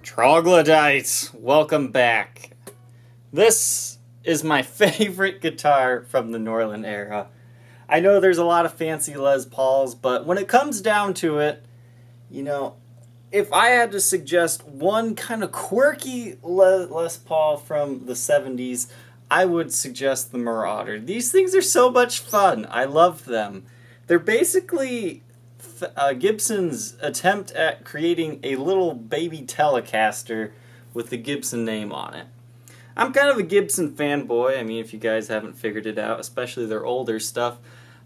Troglodytes, welcome back. This is my favorite guitar from the Norland era. I know there's a lot of fancy Les Pauls, but when it comes down to it, if I had to suggest one kind of quirky Les Paul from the 70s, I would suggest the Marauder. These things are so much fun. I love them. They're basically Gibson's attempt at creating a little baby Telecaster with the Gibson name on it. I'm kind of a Gibson fanboy. I mean, if you guys haven't figured it out, especially their older stuff.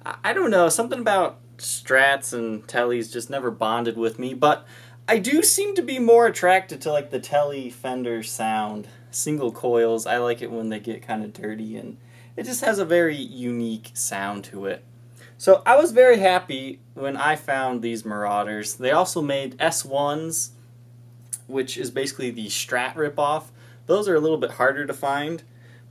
I don't know, something about Strats and Tellys just never bonded with me, but I do seem to be more attracted to like the Telly Fender sound. Single coils, I like it when they get kind of dirty, and it just has a very unique sound to it. So I was very happy when I found these Marauders. They also made S1s, which is basically the Strat ripoff. Those are a little bit harder to find,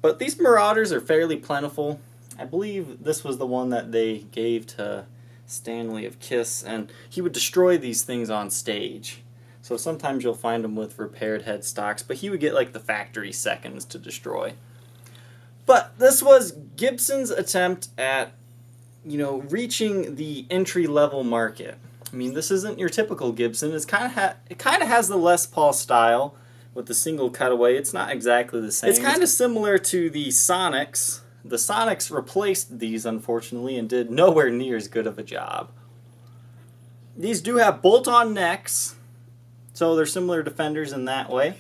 but these Marauders are fairly plentiful. I believe this was the one that they gave to Stanley of Kiss, and he would destroy these things on stage. So sometimes you'll find them with repaired headstocks, but he would get like the factory seconds to destroy. But this was Gibson's attempt at reaching the entry-level market. I mean, this isn't your typical Gibson. It kind of has the Les Paul style with the single cutaway. It's not exactly the same. It's kind of similar to the Sonics. The Sonics replaced these, unfortunately, and did nowhere near as good of a job. These do have bolt-on necks, so they're similar to Fenders in that way.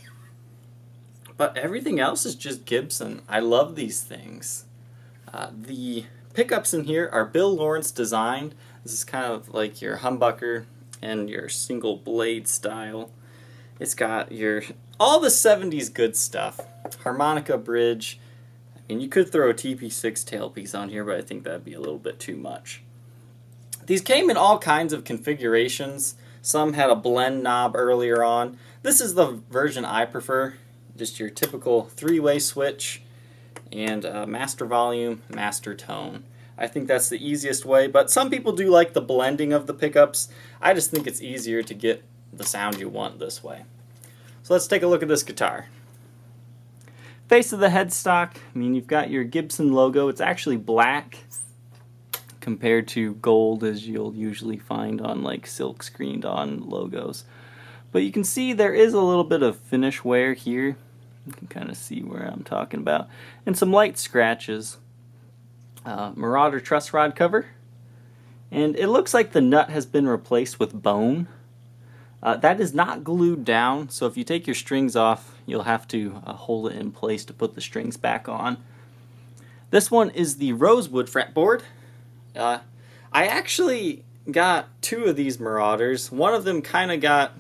But everything else is just Gibson. I love these things. The pickups in here are Bill Lawrence designed. This is kind of like your humbucker and your single blade style. It's got all the 70s good stuff. Harmonica bridge. And you could throw a TP6 tailpiece on here, but I think that'd be a little bit too much. These came in all kinds of configurations. Some had a blend knob earlier on. This is the version I prefer. Just your typical three-way switch and master volume, master tone. I think that's the easiest way, but some people do like the blending of the pickups. I just think it's easier to get the sound you want this way. So let's take a look at this guitar. Face of the headstock, I mean, you've got your Gibson logo. It's actually black compared to gold, as you'll usually find on like silk screened on logos. But you can see there is a little bit of finish wear here. You can kind of see where I'm talking about. And some light scratches. Marauder truss rod cover. And it looks like the nut has been replaced with bone. That is not glued down, so if you take your strings off, you'll have to hold it in place to put the strings back on. This one is the rosewood fretboard. I actually got two of these Marauders. One of them kind of got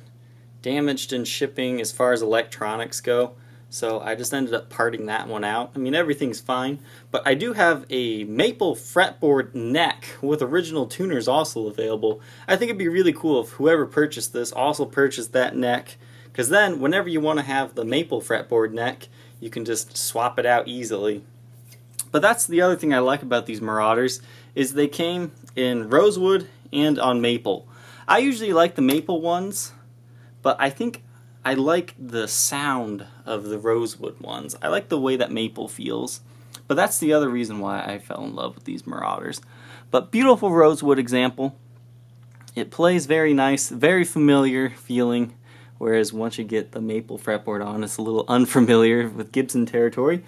damaged in shipping as far as electronics go, so I just ended up parting that one out. I mean, everything's fine, but I do have a maple fretboard neck with original tuners also available. I think it'd be really cool if whoever purchased this also purchased that neck, because then whenever you want to have the maple fretboard neck, you can just swap it out easily. But that's the other thing I like about these Marauders, is they came in rosewood and on maple. I usually like the maple ones, but I think I like the sound of the rosewood ones. I like the way that maple feels. But that's the other reason why I fell in love with these Marauders. But beautiful rosewood example. It plays very nice, very familiar feeling. Whereas once you get the maple fretboard on, it's a little unfamiliar with Gibson territory.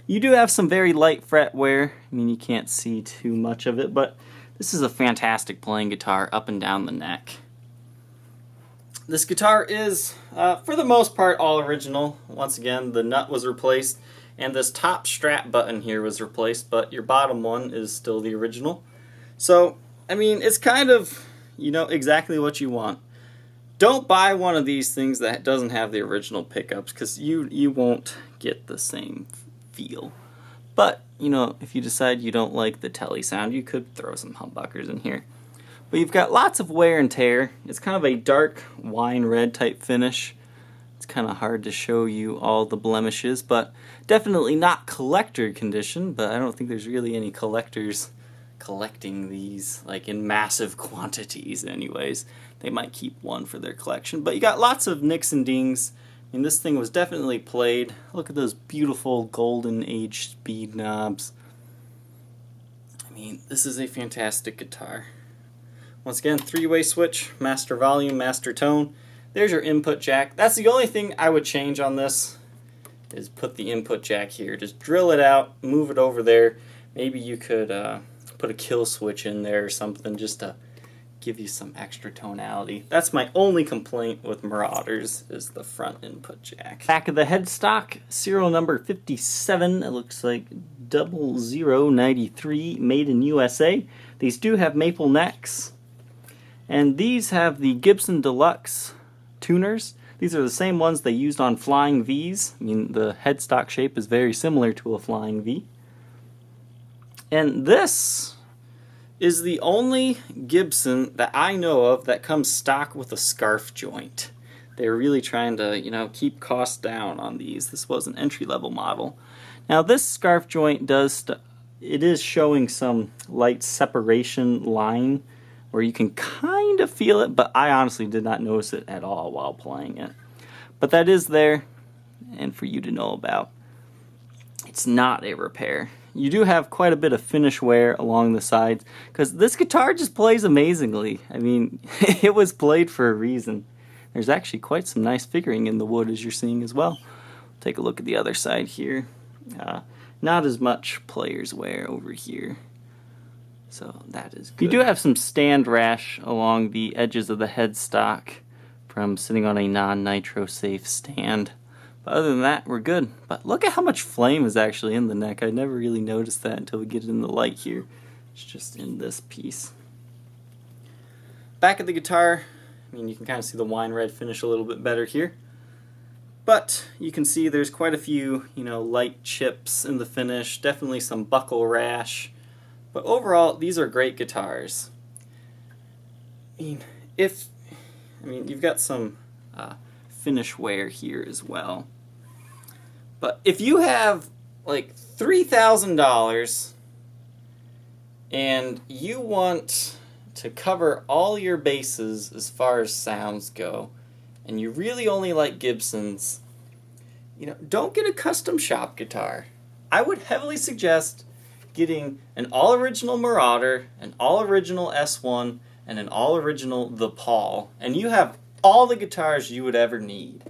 You do have some very light fret wear. I mean, you can't see too much of it, but this is a fantastic playing guitar up and down the neck. This guitar is, for the most part, all original. Once again, the nut was replaced, and this top strap button here was replaced, but your bottom one is still the original. So, I mean, it's kind of, exactly what you want. Don't buy one of these things that doesn't have the original pickups, because you won't get the same feel. But, if you decide you don't like the telly sound, you could throw some humbuckers in here. But you've got lots of wear and tear. It's kind of a dark wine red type finish. It's kind of hard to show you all the blemishes, but definitely not collector condition, but I don't think there's really any collector's collecting these, like in massive quantities anyways. They might keep one for their collection. But you got lots of nicks and dings. I mean, this thing was definitely played. Look at those beautiful golden age speed knobs. I mean, this is a fantastic guitar. Once again, 3-way switch, master volume, master tone. There's your input jack. That's the only thing I would change on this, is put the input jack here. Just drill it out, move it over there. Maybe you could put a kill switch in there or something just to give you some extra tonality. That's my only complaint with Marauders, is the front input jack. Back of the headstock, serial number 57. It looks like 0093, made in USA. These do have maple necks. And these have the Gibson Deluxe tuners. These are the same ones they used on Flying V's. I mean, the headstock shape is very similar to a Flying V. And this is the only Gibson that I know of that comes stock with a scarf joint. They're really trying to, you know, keep costs down on these. This was an entry-level model. Now this scarf joint it is showing some light separation line where you can kind of feel it, but I honestly did not notice it at all while playing it. But that is there, and for you to know about. It's not a repair. You do have quite a bit of finish wear along the sides, because this guitar just plays amazingly. I mean, it was played for a reason. There's actually quite some nice figuring in the wood, as you're seeing as well. Take a look at the other side here. Not as much player's wear over here. So that is good. You do have some stand rash along the edges of the headstock from sitting on a non-nitro safe stand. But other than that, we're good. But look at how much flame is actually in the neck. I never really noticed that until we get it in the light here. It's just in this piece. Back of the guitar, I mean, you can kind of see the wine red finish a little bit better here. But you can see there's quite a few, you know, light chips in the finish. Definitely some buckle rash. But overall, these are great guitars. I mean, you've got some finish wear here as well. But if you have like $3,000 and you want to cover all your bases as far as sounds go, and you really only like Gibsons, you know, don't get a custom shop guitar. I would heavily suggest getting an all-original Marauder, an all-original S1, and an all-original The Paul, and you have all the guitars you would ever need.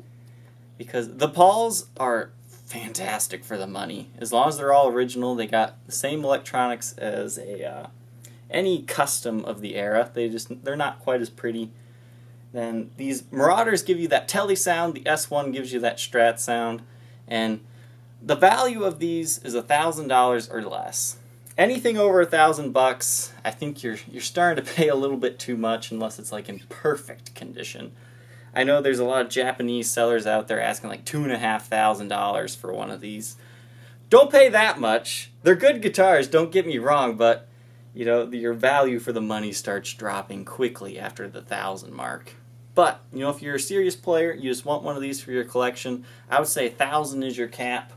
Because the Pauls are fantastic for the money. As long as they're all original, they got the same electronics as any custom of the era. They're not quite as pretty. Then these Marauders give you that telly sound, the S1 gives you that Strat sound, and the value of these is $1,000 or less. Anything over $1,000, I think you're starting to pay a little bit too much unless it's like in perfect condition. I know there's a lot of Japanese sellers out there asking like $2,500 for one of these. Don't pay that much. They're good guitars, don't get me wrong, but you know, your value for the money starts dropping quickly after the 1,000 mark. But, you know, if you're a serious player, you just want one of these for your collection, I would say 1,000 is your cap.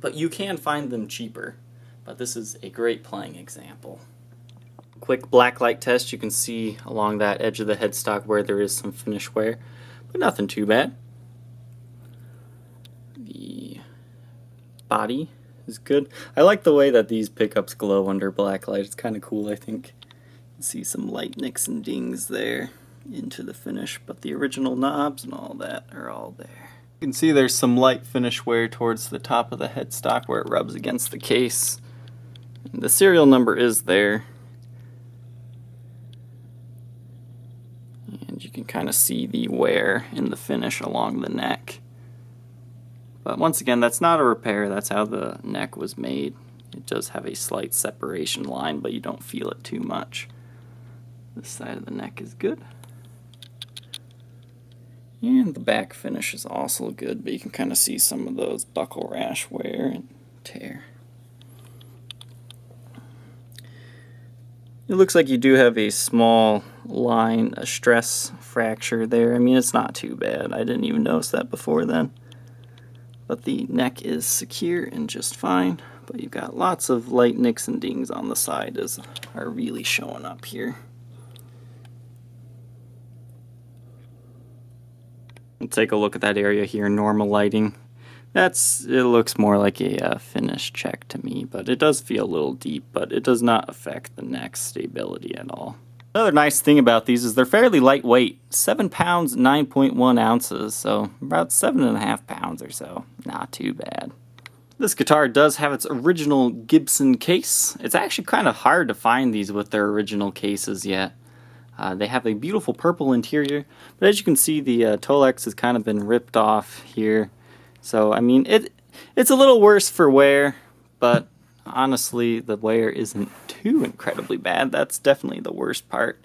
But you can find them cheaper. But this is a great playing example. Quick blacklight test, you can see along that edge of the headstock where there is some finish wear, but nothing too bad. The body is good. I like the way that these pickups glow under blacklight. It's kind of cool, I think. You can see some light nicks and dings there into the finish, but the original knobs and all that are all there. You can see there's some light finish wear towards the top of the headstock where it rubs against the case. And the serial number is there. And you can kind of see the wear in the finish along the neck. But once again, that's not a repair, that's how the neck was made. It does have a slight separation line, but you don't feel it too much. This side of the neck is good. And the back finish is also good, but you can kind of see some of those buckle rash wear and tear. It looks like you do have a small line, a stress fracture there. I mean, it's not too bad. I didn't even notice that before then. But the neck is secure and just fine. but you've got lots of light nicks and dings on the side as are really showing up here. Let's take a look at that area here, normal lighting. It looks more like a finish check to me, but it does feel a little deep, but it does not affect the neck stability at all. Another nice thing about these is they're fairly lightweight, 7 pounds, 9.1 ounces, so about 7.5 pounds or so. Not too bad. This guitar does have its original Gibson case. It's actually kind of hard to find these with their original cases yet. They have a beautiful purple interior, but as you can see, the Tolex has kind of been ripped off here. So, I mean, it's a little worse for wear, but honestly, the wear isn't too incredibly bad. That's definitely the worst part.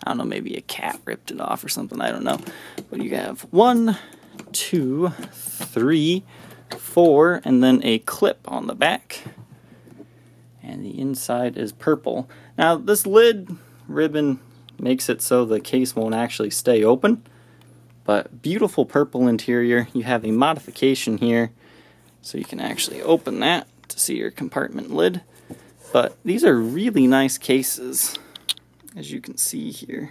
I don't know, maybe a cat ripped it off or something, I don't know. But you have 1, 2, 3, 4, and then a clip on the back. And the inside is purple. Now, this lid ribbon makes it so the case won't actually stay open. But beautiful purple interior. You have a modification here, so you can actually open that to see your compartment lid. But these are really nice cases, as you can see here.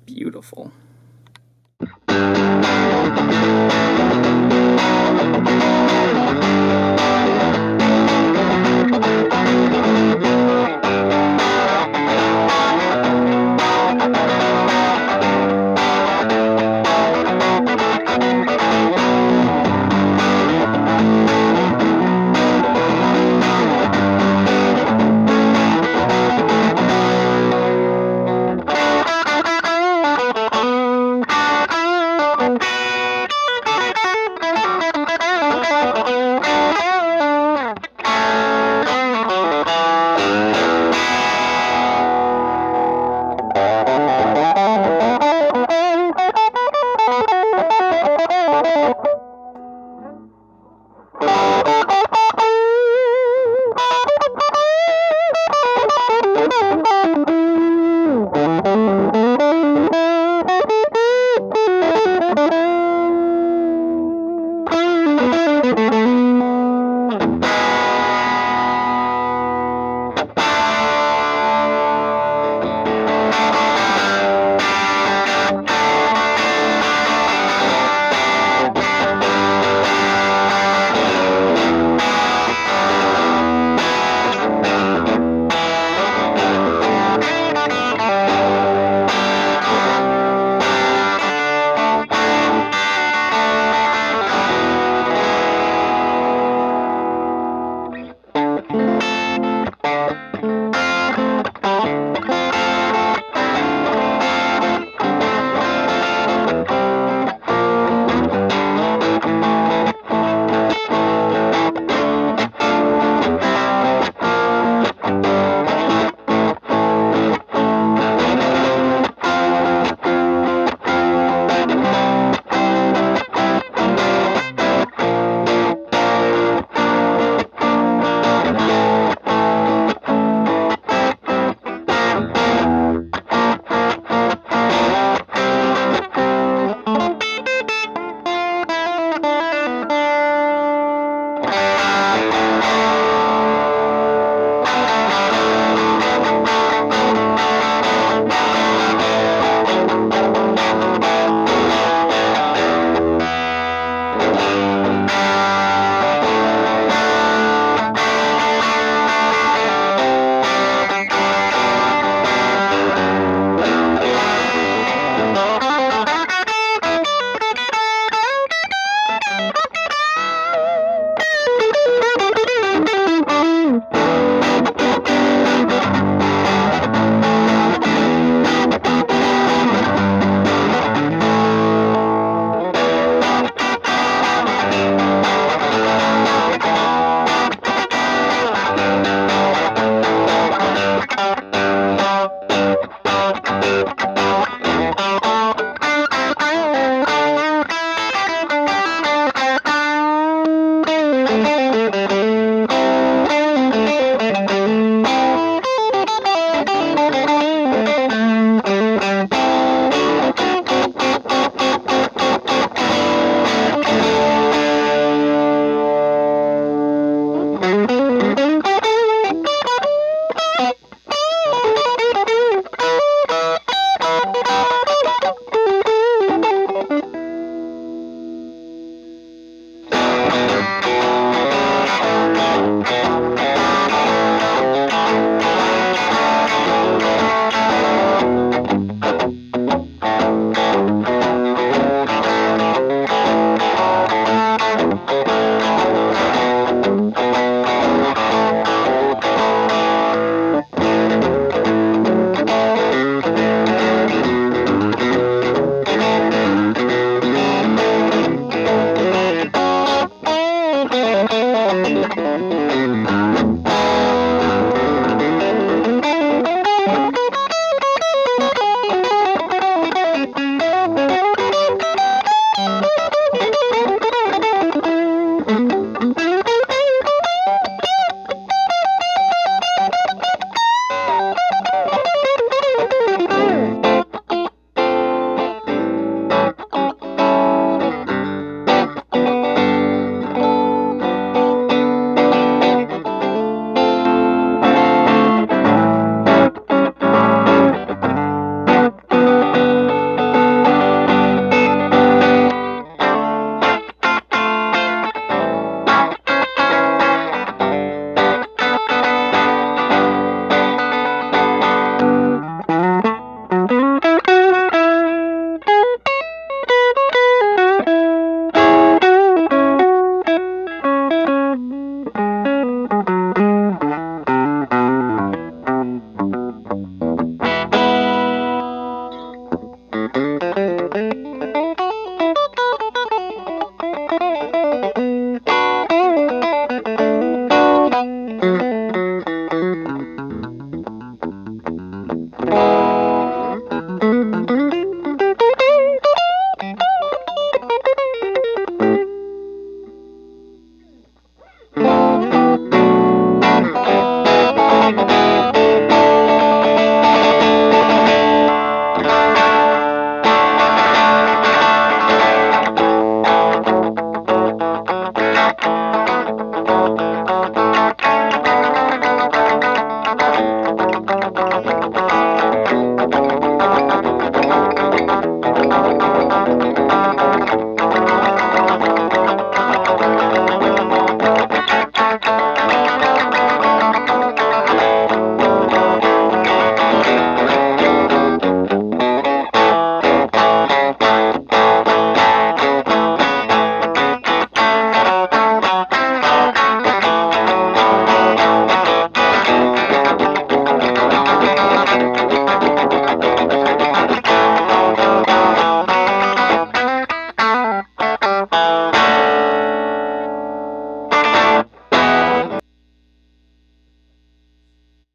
Beautiful.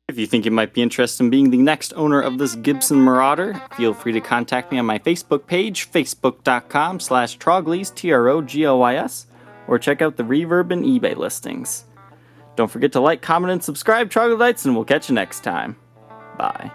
If you think you might be interested in being the next owner of this Gibson Marauder, feel free to contact me on my Facebook page, facebook.com/Troglys, Trogoys, or check out the Reverb and eBay listings. Don't forget to like, comment, and subscribe, Troglodytes, and we'll catch you next time. Bye.